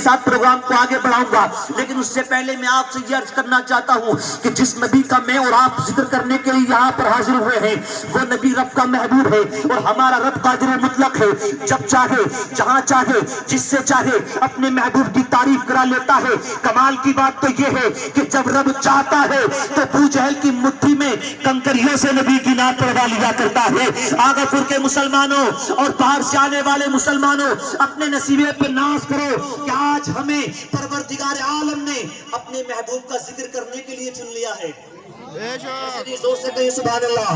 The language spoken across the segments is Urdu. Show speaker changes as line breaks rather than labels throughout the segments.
ساتھ پروگرام کو آگے بڑھاؤں گا، لیکن اس سے پہلے میں آپ سے یہ عرض کرنا چاہتا ہوں کہ جس نبی کا میں اور آپ ذکر کرنے کے لیے یہاں پر حاضر ہوئے ہیں وہ نبی رب کا محبوب ہے، اور ہمارا رب قادر مطلق ہے، جب چاہے جہاں چاہے جس سے چاہے اپنے محبوب کی تعریف کرا لیتا ہے۔ کمال کی بات تو یہ ہے کہ جب رب چاہتا ہے تو ابو جہل کی مٹھی میں کنکریوں سے نبی کی نام پڑھوا لیا کرتا ہے۔ آگا پور کے مسلمانوں اور باہر سے آنے والے مسلمانوں، اپنے نصیبے پہ ناز کرو کہ آج ہمیں پروردگار عالم نے اپنے محبوب کا ذکر کرنے کے لیے چن لیا ہے۔ زور سے کہیں سبحان اللہ۔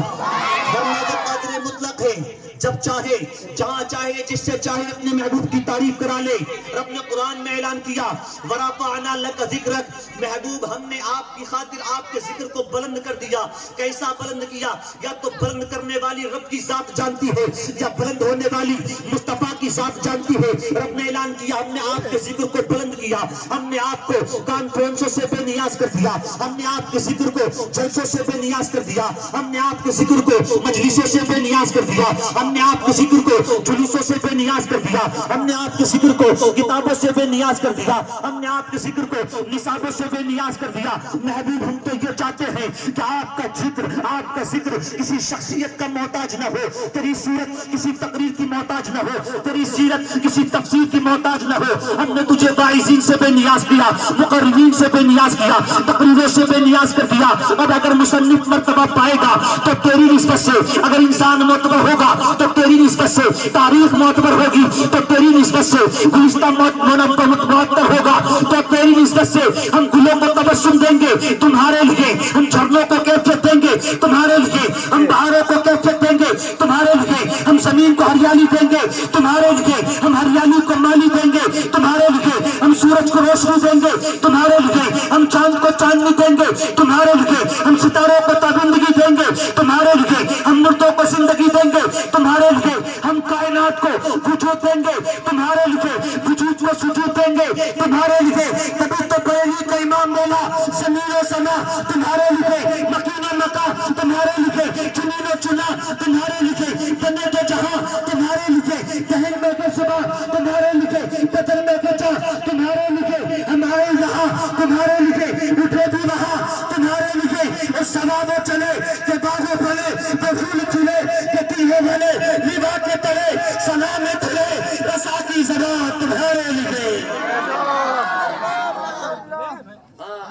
ورنہ جب قادر مطلق ہے، جب چاہے جہاں چاہے جس سے چاہے اپنے محبوب کی تعریف کرا لے۔ رب نے قرآن میں اعلان کیا وَرَفَعْنَا لَكَ ذِكْرَكَ، محبوب ہم نے آپ کی خاطر آپ کے ذکر کو بلند کر دیا۔ کیسا بلند کیا؟ یا تو بلند کرنے والی رب کی ذات جانتی ہے، یا بلند ہونے والی مصطفیٰ کی ذات جانتی ہے۔ رب نے اعلان کیا ہم نے آپ کے ذکر کو بلند کیا، ہم نے آپ کو کانفرنسوں سے بے نیاز کر دیا، ہم نے آپ کے ذکر کو جلسوں سے بے نیاز کر دیا، ہم نے آپ کے ذکر کو مجلسوں سے بے نیاز کر دیا، ہم نے آپ کے ذکر کو جلوسوں سے بے نیاز کر دیا، ہم نے آپ کے ذکر کو کتابوں سے بے نیاز کر دیا، ہم نے آپ کے ذکر کو نصابوں سے بے نیاز کر دیا۔ محبوب ہم تو یہ چاہتے ہیں کہ آپ کا ذکر کسی شخصیت کا محتاج نہ ہو، تیری سیرت کسی تقریر کی محتاج نہ ہو، تیری سیرت کسی تفسیر کی محتاج نہ ہو۔ ہم نے تجھے واعظین سے بے نیاز کیا، مقررین سے بے نیاز کیا، تقریروں سے بے نیاز کر دیا۔ اب اگر مصنف مرتبہ پائے گا تو تیری نسبت سے، اگر انسان معتبر ہوگا تو تیری نسبت سے، تاریخ معتبر ہوگی تو تیری نسبت سے، گزشتہ معتبر ہوگا تو تیری نسبت سے، ہم گلوں کو تبسم دیں گے تمہارے لیے، ہم جھرنوں کو کیفیت دیں گے تمہارے لیے، ہم بہاروں کو کیفیت دیں گے تمہارے لیے، ہم زمین کو ہریالی دیں گے تمہارے لیے، ہم ہریالی کو مالی دیں گے تمہارے لیے، ہم سورج کو روشنی دیں گے تمہارے لیے، ہم چاند کو چاندنی دیں گے تمہارے لیے، ہم ستاروں کو تابندگی دیں گے تمہارے لیے، ہم مردوں کو زندگی دیں گے تمہارے لیے، ہم کائنات کو وجود دیں گے تمہارے لیے، وجود کو سجود دیں گے تمہارے لیے۔ تبھی تو بریلی کا امام بولا زمین و سما تمہارے لیے، مکین و مکہ تمہارے لیے، چنین و چنا تمہارے لیے، جنت و جہاں تمہارے لیے، دہن میں کے صبح تمہارے لیے، بدل میں کے چاہ تمہارے لیے، ہم آئے یہاں تمہارے لیے، اٹھے بھی وہاں تمہارے لیے، اس سما میں چلے کہ باغ پھلے کہ پھول کھلے کہ تیہے بھلے، لیوا کے تلے سلام تلے، رسا کی زبان تمہارے لیے۔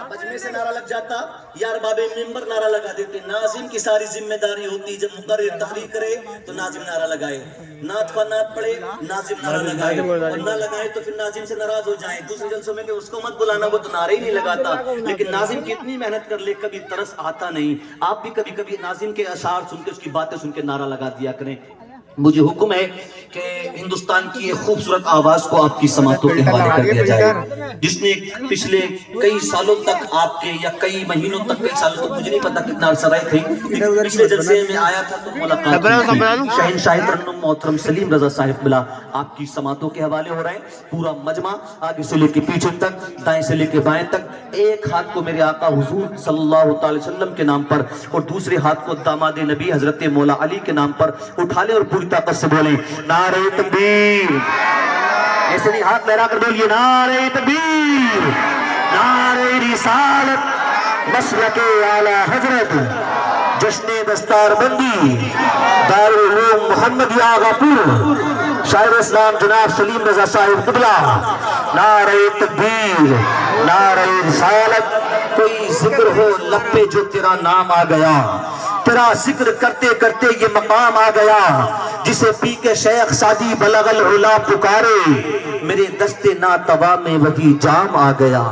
مجمع سے نعرہ لگ جاتا، یار باب ممبر نعرہ لگا دیتے۔ ناظم کی ساری ذمہ داری ہوتی، جب مقرر تحریر کرے تو ناظم نعرہ لگائے، نعت پر نعت پڑھے ناظم نعرہ لگائے، اور نہ لگائے تو پھر ناظم سے ناراض ہو جائیں۔ دوسرے جلسوں میں کہ اس کو مت بلانا، وہ تو نعرہ ہی نہیں لگاتا۔ لیکن ناظم کتنی محنت کر لے کبھی ترس آتا نہیں۔ آپ بھی کبھی کبھی ناظم کے اشعار سن کے، اس کی باتیں سن کے نعرہ لگا دیا کریں۔ مجھے حکم ہے کہ ہندوستان کی ایک خوبصورت آواز کو آپ کی سماعتوں کے حوالے کر دیا جائے، جس نے پچھلے کئی سالوں تک آپ کے، یا کئی مہینوں تک، کئی سالوں تک، مجھے نہیں پتا کتنا عرصہ رہے تھے، پچھلے جلسے میں آیا تھا تو ملاقات ہوئی، شہنشاہ ترنم محترم سلیم رضا صاحب ملا۔ آپ کی سماعتوں کے حوالے ہو رہے ہیں، پورا مجمع آگے سے لے کے پیچھے تک، دائیں سے لے کے بائیں تک، ایک ہاتھ کو میرے آقا حضور صلی اللہ تعالی وسلم کے نام پر اور دوسرے ہاتھ کو داماد نبی حضرت مولا علی کے نام پر اٹھا لیں اور پوری طاقت سے بولیں نعرہ تکبیر۔ ایسے نہیں، ہاتھ لہرا کر بولیے نعرہ تکبیر، نعرہ رسالت، مسلک اعلی حضرت، جشن دستار بندی، دارالعلوم محمد آغا پور، شاعر اسلام جناب سلیم رضا صاحب قبلہ۔ نعرہ تکبیر، نعرہ رسالت۔ کوئی ذکر ہو لب پہ جو تیرا نام آ گیا، تیرا ذکر کرتے کرتے یہ مقام آ گیا، جسے پی کے شیخ سعدی بلغ العلا پکارے، میرے دست ناتوا میں وہی جام آ گیا۔